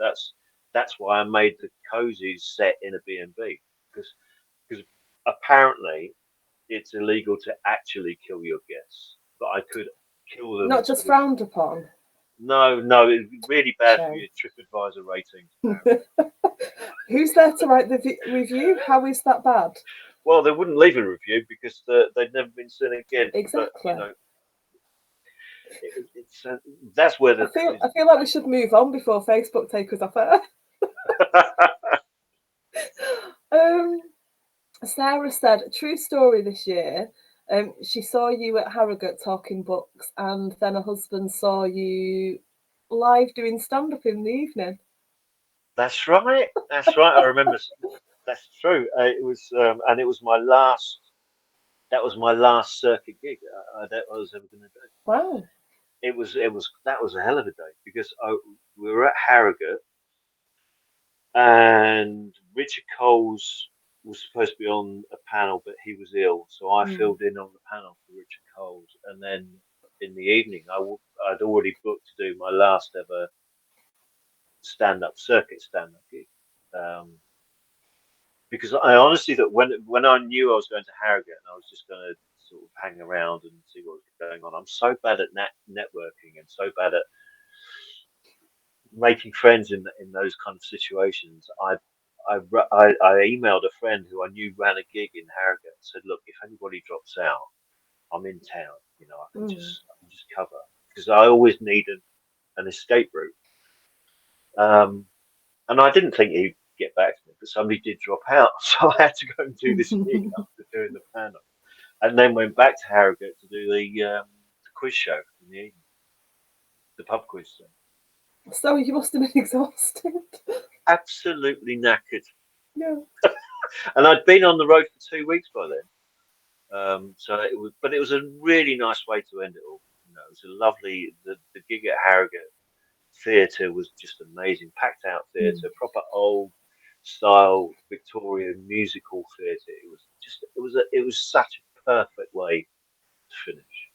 that's why I made the cozies set in a B&B, because apparently it's illegal to actually kill your guests, but I could kill them. Not just frowned upon. No, it's really bad for Okay. your TripAdvisor ratings. Who's there to write the review? How is that bad? Well, they wouldn't leave a review because they'd never been seen again. But Exactly. it's that's where I feel like we should move on before Facebook take us off air. Sarah said, true story this year. She saw you at Harrogate talking books, and then her husband saw you live doing stand-up in the evening. That's right. That's right. I remember. That's true. It was, and it was my last. That was my last circuit gig that I was ever going to do. Wow. That was a hell of a day because we were at Harrogate, and Richard Coles was supposed to be on a panel, but he was ill, so I filled in on the panel for Richard Coles. And then in the evening, I'd already booked to do my last ever stand-up gig, because I honestly thought when I knew I was going to Harrogate and I was just going to sort of hang around and see what was going on. I'm so bad at networking and so bad at making friends in those kind of situations. I emailed a friend who I knew ran a gig in Harrogate and said, "Look, if anybody drops out, I'm in town. You know, I can just cover because I always need an escape route." And I didn't think he'd get back to me, but somebody did drop out, so I had to go and do this gig after doing the panel, and then went back to Harrogate to do the quiz show in the evening, the pub quiz thing. So you must have been exhausted. Absolutely knackered. Yeah. And I'd been on the road for 2 weeks by then. So it was a really nice way to end it all. You know, it was a lovely, the gig at Harrogate Theatre was just amazing, packed out theatre, proper old style Victorian musical theatre. It was such a perfect way to finish.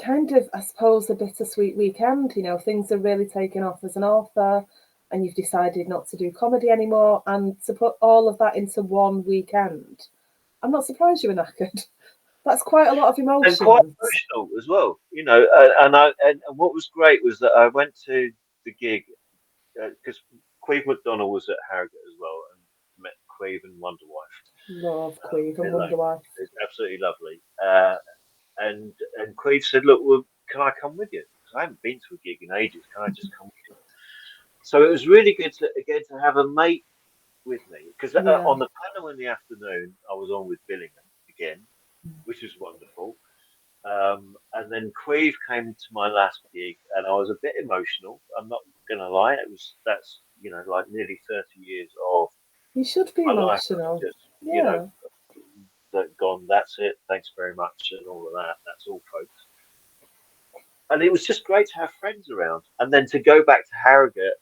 Kind of, I suppose, a bittersweet weekend. You know, things are really taking off as an author, and you've decided not to do comedy anymore, and to put all of that into one weekend. I'm not surprised you were knackered. That's quite a lot of emotions. And quite emotional as well, you know. And what was great was that I went to the gig because Queeve McDonald was at Harrogate as well, and met Queeve and Wonder Wife. Love Queeve and Wonder Wife. It's absolutely lovely. And Queeve said, "Look, well, can I come with you? Because I haven't been to a gig in ages. Can I just come with you?" So it was really good to have a mate with me because on the panel in the afternoon, I was on with Billingham again, which was wonderful. And then Queeve came to my last gig, and I was a bit emotional. I'm not gonna lie; that's like nearly 30 years of you should be emotional. Just, gone. That's it. Thanks very much, and all of that. That's all, folks. And it was just great to have friends around, and then to go back to Harrogate,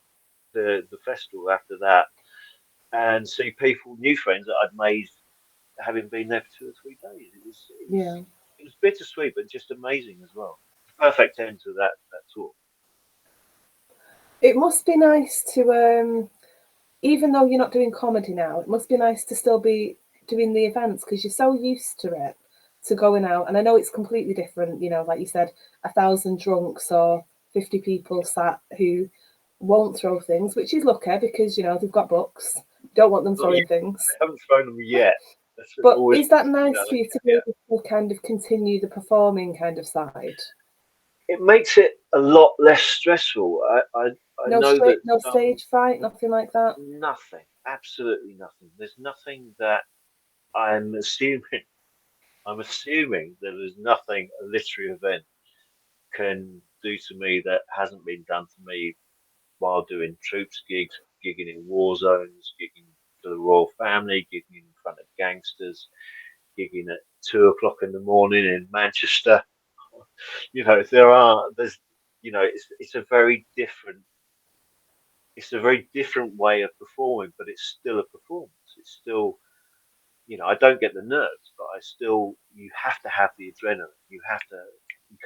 the festival after that, and see people, new friends that I'd made having been there for 2 or 3 days. It was bittersweet, but just amazing as well. Perfect end to that tour. It must be nice to, even though you're not doing comedy now, it must be nice to still be doing the events because you're so used to it. to going out? And I know it's completely different, you know, like you said, 1,000 drunks or 50 people sat who won't throw things, which is lucky because, you know, they've got books, don't want them Not yet. throwing things. I haven't thrown them yet. That's But always, is that nice know, for you to be able to kind of continue the performing kind of side? it makes it a lot less stressful. I No know straight, that no stage fright, nothing like that. nothing, absolutely nothing. There's nothing that I'm assuming. I'm assuming that there's nothing a literary event can do to me that hasn't been done to me while doing troops gigs, gigging in war zones, gigging for the royal family, gigging in front of gangsters, gigging at 2 o'clock in the morning in Manchester. You know, there's, you know, it's a very different way of performing, but it's still a performance. It's still, you know, I don't get the nerves, but you have to have the adrenaline. You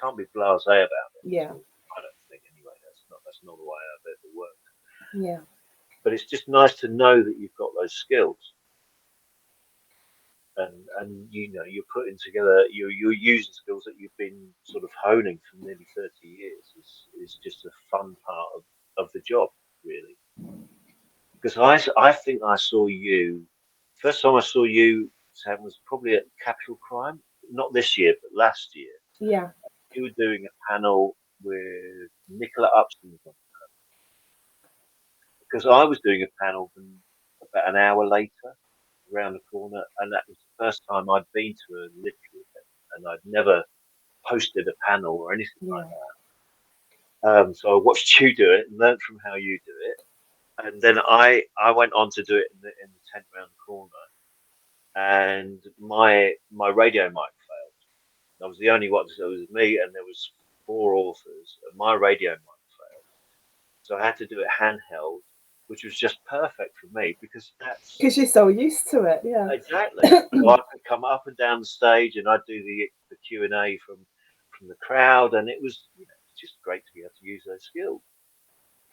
can't be blasé about it. Yeah, I don't think anyway. That's not the way I've ever worked. yeah, But it's just nice to know that you've got those skills, and you know you're putting together, you're using skills that you've been sort of honing for nearly 30 years. Is just a fun part of the job, really. Because I think I saw you first time I saw you, Sam, was probably at Capital Crime, not this year but last year. yeah. You were doing a panel with Nicola Upson, because I was doing a panel about an hour later around the corner, and that was the first time I'd been to a literary event, and I'd never hosted a panel or anything like Yeah. that. So I watched you do it and learned from how you do it, and then I went on to do it in the tent around the corner, and my radio mic failed. I was the only one. So it was me, and there was four authors, and my radio mic failed. So I had to do it handheld, which was just perfect for me because that's Because you're so used to it, yeah. exactly. So I could come up and down the stage, and I'd do the Q&A from the crowd, and it was, you know, just great to be able to use those skills.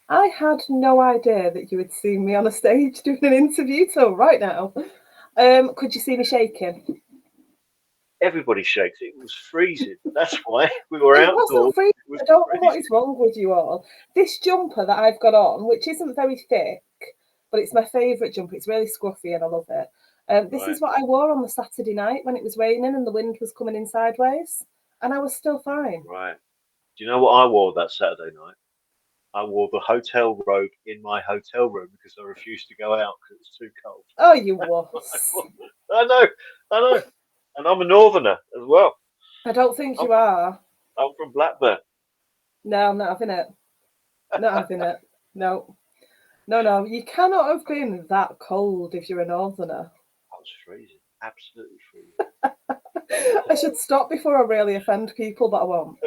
I had no idea that you had seen me on a stage doing an interview till right now. Could you see me shaking? Everybody shakes. It was freezing. That's why we were It outdoors. wasn't freezing. It was I don't know what freezing. is wrong with you all. This jumper that I've got on, which isn't very thick, but it's my favourite jumper. It's really scruffy and I love it. This Right, is what I wore on the Saturday night when it was raining and the wind was coming in sideways, and I was still fine. right. Do you know what I wore that Saturday night? I wore the hotel robe in my hotel room because I refused to go out because it was too cold. Oh, you wuss. I know, I know. And I'm a northerner as well. I don't think I'm you from, are. I'm from Blackburn. No, I'm not having it. Not having it. No. No, no. You cannot have been that cold if you're a northerner. I was freezing, absolutely freezing. I should stop before I really offend people, but I won't.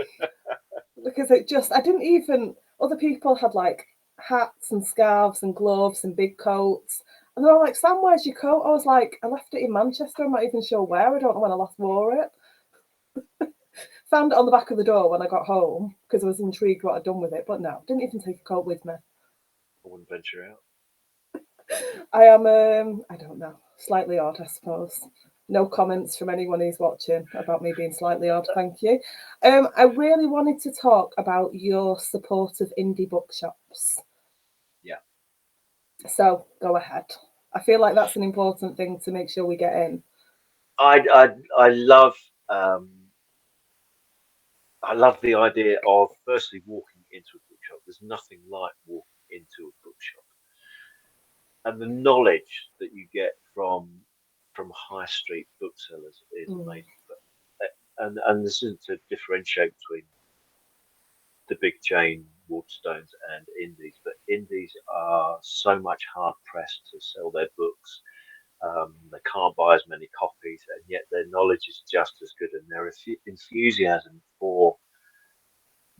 Because I didn't even, other people had like hats and scarves and gloves and big coats. And they're all like, Sam, where's your coat? I was like, I left it in Manchester. I'm not even sure where. I don't know when I last wore it. Found it on the back of the door when I got home because I was intrigued what I'd done with it. But no, didn't even take a coat with me. I wouldn't venture out. I am, I don't know, slightly odd, I suppose. No comments from anyone who's watching about me being slightly odd, thank you. I really wanted to talk about your support of indie bookshops. Yeah. So go ahead. I feel like that's an important thing to make sure we get in. I love I love the idea of firstly walking into a bookshop. There's nothing like walking into a bookshop, and the knowledge that you get from high street booksellers is Mm, amazing. But, and this isn't to differentiate between the big chain Waterstones and indies, but indies are so much hard pressed to sell their books. They can't buy as many copies, and yet their knowledge is just as good, and their enthusiasm for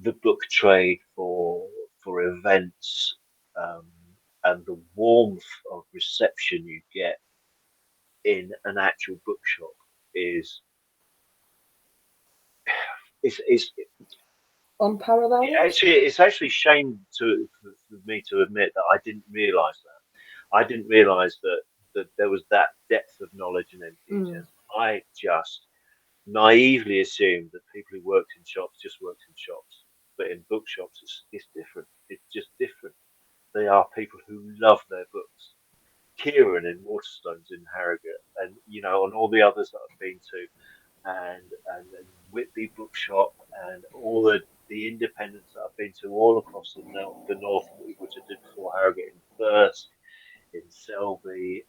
the book trade, for events, um, and the warmth of reception you get in an actual bookshop is is unparalleled. it's actually shame for me to admit that I didn't realise that. I didn't realise that there was that depth of knowledge and Mm, enthusiasm. I just naively assumed that people who worked in shops just worked in shops, but in bookshops it's different. It's just different. They are people who love their books. Kieran in Waterstones in Harrogate, and and all the others that I've been to, and Whitby Bookshop, and all the independents that I've been to all across the north, which I did before Harrogate, in Thirsk, in Selby,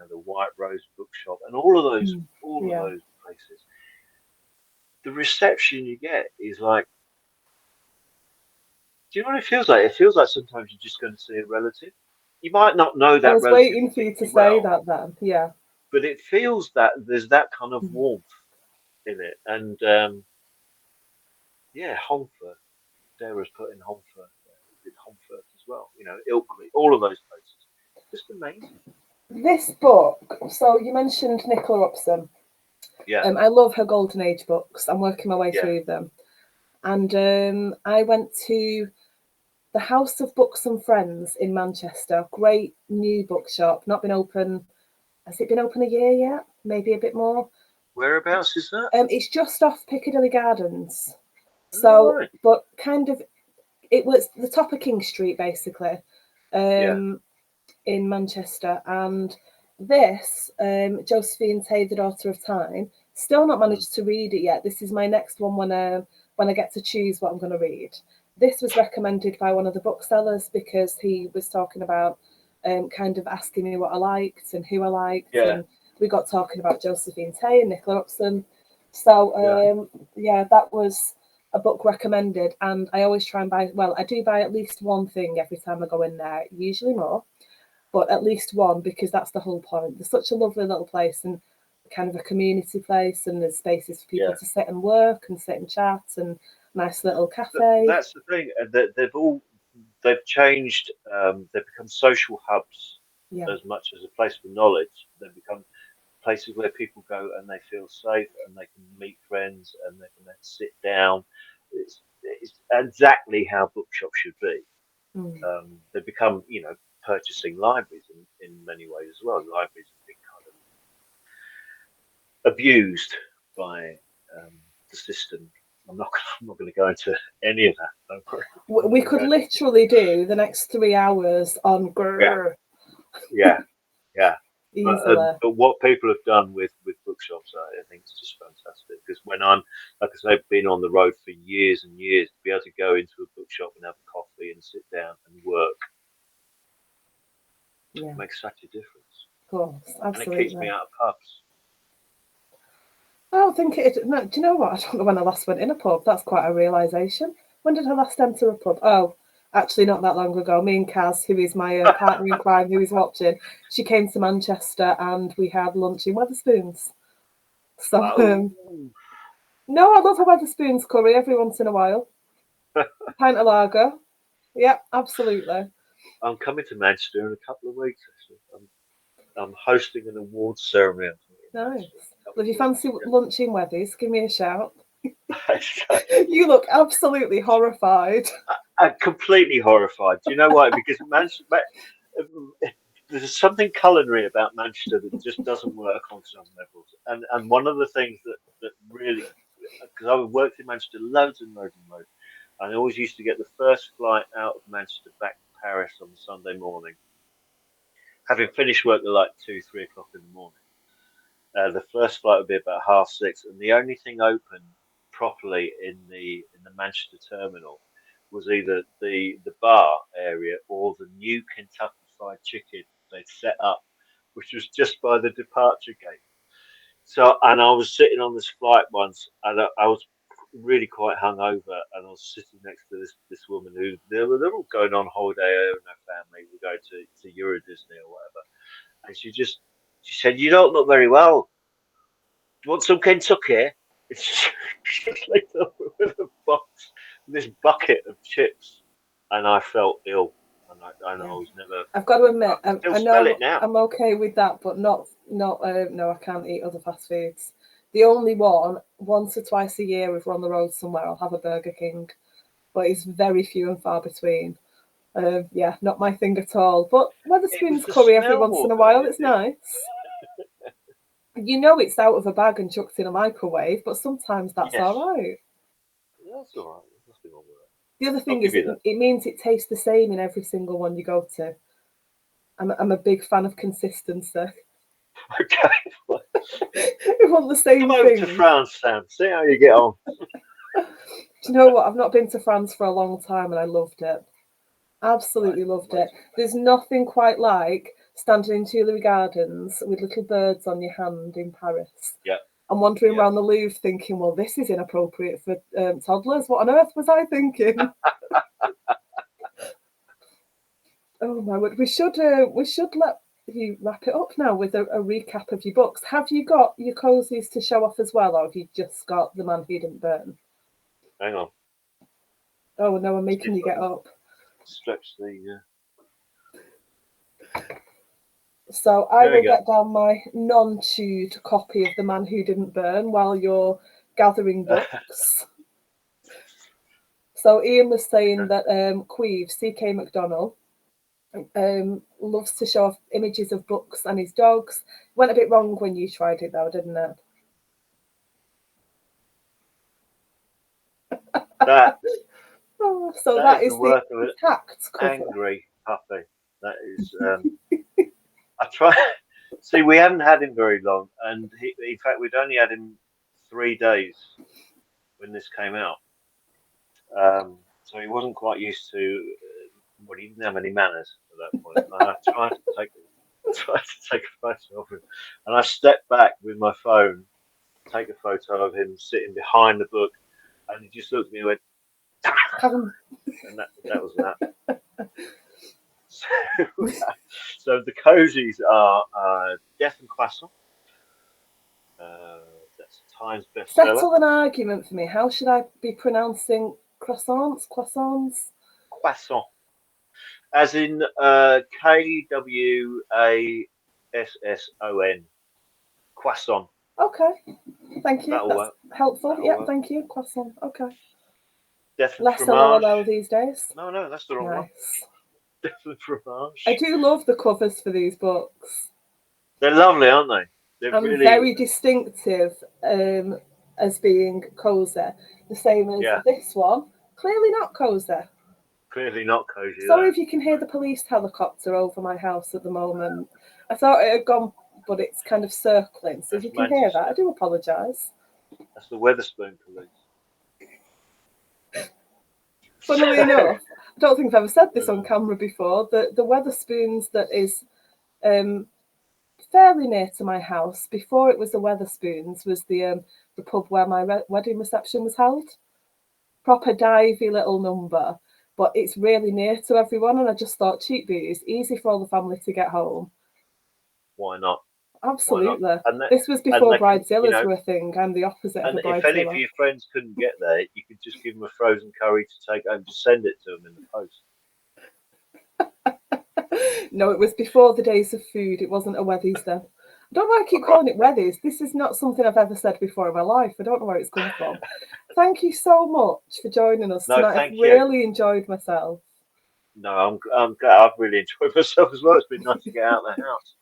the White Rose Bookshop, and all of Yeah. those places. The reception you get is like, do you know what it feels like? It feels like sometimes you're just going to see a relative. You might not know I that was relative waiting for you to particularly say well, that then. Yeah. but it feels that there's that kind of warmth in it. And yeah, Holmfirth, Sarah's put in Holmfirth, did Holmfirth as well, Ilkley, all of those places. Just amazing. This book, so you mentioned Nicola Upson. Yeah, I love her Golden Age books. I'm working my way yeah. through them. And I went to the House of Books and Friends in Manchester. Great new bookshop. Not been open. Has it been open a year yet? Maybe a bit more. Whereabouts is that? It's just off Piccadilly Gardens. All So, right. but kind of, it was the top of King Street basically, Yeah. in Manchester. And this, Josephine Tay, The Daughter of Time, still not Mm. managed to read it yet. This is my next one when I get to choose what I'm going to read. This was recommended by one of the booksellers because he was talking about kind of asking me what I liked and who I liked, Yeah. and we got talking about Josephine Tay and Nicola Upson. So Yeah. yeah, that was a book recommended, and I always try and buy. Well, I do buy at least one thing every time I go in there, usually more, but at least one, because that's the whole point. There's such a lovely little place and kind of a community place, and there's spaces for people Yeah. to sit and work and sit and chat, and nice little cafe. That's the thing. They've changed. They've become social hubs Yeah. as much as a place for knowledge. They've become places where people go and they feel safe and they can meet friends and they can then sit down. It's exactly how bookshops should be. Mm. They've become, purchasing libraries in many ways as well. Libraries have been kind of abused by the system. I'm not. I'm not going to go into any of that. Don't worry. I'm not We going to could go into. literally do the next 3 hours on Yeah, grrr yeah, yeah. easily. But what people have done with bookshops, I think, is just fantastic. Because when I'm, like I say, been on the road for years and years, to be able to go into a bookshop and have a coffee and sit down and work Yeah, makes such a difference, of course, and it keeps me absolutely. out of pubs. I don't think it. No, do you know what? I don't know when I last went in a pub. That's quite a realization. When did I last enter a pub? Oh, actually, not that long ago. Me and Kaz, who is my partner in crime, who is watching, she came to Manchester and we had lunch in Weatherspoons. So, Wow. no, I love a Weatherspoons curry every once in a while. A pint of lager. Yeah, absolutely. I'm coming to Manchester in a couple of weeks. Actually, I'm hosting an awards ceremony in Nice. Manchester in a couple Well, if of you weeks. fancy lunch in Weathers, give me a shout. Yeah. You look absolutely horrified. I'm completely horrified. Do you know why? Because there's something culinary about Manchester that just doesn't work on some levels. And one of the things that really, because I worked in Manchester loads and loads and loads, and I always used to get the first flight out of Manchester back to Paris on the Sunday morning, having finished work at like 2, 3 o'clock in the morning. The first flight would be about 6:30, and the only thing open properly in the Manchester terminal was either the bar area or the new Kentucky Fried Chicken they'd set up, which was just by the departure gate. So, and I was sitting on this flight once, and I was really quite hungover, and I was sitting next to this woman who they're all going on holiday, her and her family. We go to Euro Disney or whatever, and she said, "You don't look very well. Do you want some Kentucky?" It's just like with a box, this bucket of chips, and I felt ill, and I Yeah. was never. I've got to I admit, can still I smell know it now. I'm okay with that, but not. No, I can't eat other fast foods. The only one, once or twice a year, if we're on the road somewhere, I'll have a Burger King, but it's very few and far between. Yeah, not my thing at all. But It was Weatherspoons the curry every smell once more in a than while, it's anything. nice. You know it's out of a bag and chucked in a microwave, but sometimes that's Yes. all right. That's all right. There's nothing wrong with The other thing give is, you that. it means it tastes the same in every single one you go to. I'm a big fan of consistency. that. Okay. We want the same Come over thing. to France, Sam. See how you get on. Do you know what? I've not been to France for a long time and I loved it. Absolutely loved it. There's nothing quite like standing in Tuileries Gardens with little birds on your hand in Paris. Yeah. And wandering Yeah. around the Louvre thinking, well, this is inappropriate for toddlers. What on earth was I thinking? Oh my word! We should let you wrap it up now with a recap of your books. Have you got your cozies to show off as well, or have you just got The Man Who Didn't Burn? Hang on. Oh no, I'm making you get up. Stretch the. So I There we will go. get down my non-chewed copy of The Man Who Didn't Burn while you're gathering books. So Ian was saying that Queeve, C.K. McDonald, loves to show off images of books and his dogs. Went a bit wrong when you tried it though, didn't it? That. Oh, so that is the work of an tact cover. angry puppy. That is. I try. See, we haven't had him very long, and in fact, we'd only had him 3 days when this came out. So he wasn't quite used to. Well, he didn't have any manners at that point. And I tried to take a photo of him, and I stepped back with my phone, take a photo of him sitting behind the book, and he just looked at me and went, and that was that. So the cozies are Death and Croissant. That's a Times bestseller. Settle an argument for me. How should I be pronouncing croissants? Croissants? Croissant. As in Kwasson. Croissant. Okay. Thank you. That'll That's work. helpful. That'll Yeah, work. thank you. Croissant. Okay. Death and Less Fromage. LOL these days. No, that's the wrong one. Death and Fromage. I do love the covers for these books. They're lovely, aren't they? They're really very distinctive as being cozy. The same as this one. Clearly not cozy. Clearly not cozy. Sorry if you can hear the police helicopter over my house at the moment. I thought it had gone, but it's kind of circling. So if you can hear that, I do apologise. That's the Wetherspoon police. Funnily enough, I don't think I've ever said this on camera before. The Wetherspoons that is fairly near to my house, before it was the Wetherspoons, was the pub where my wedding reception was held. Proper divey little number, but it's really near to everyone, and I just thought, cheap booze, easy for all the family to get home. Why not? Absolutely. Why not? This was before Bridezillas were a thing. I'm the opposite of a Bridezilla. And if any of your friends couldn't get there, you could just give them a frozen curry to take home, just send it to them in the post. No, it was before the days of food. It wasn't a Wethies then. I don't know why I keep calling it Wethies. This is not something I've ever said before in my life. I don't know where it's come from. Thank you so much for joining us tonight. I've really enjoyed myself. No, I'm glad. I've really enjoyed myself as well. It's been nice to get out of the house.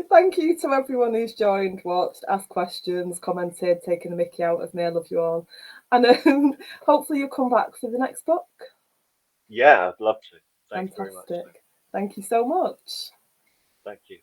Thank you to everyone who's joined, watched, asked questions, commented, taken the mickey out of me. I love you all. And hopefully you'll come back for the next book. Yeah, I'd love to. Thanks Fantastic. very much. Thank you so much. Thank you.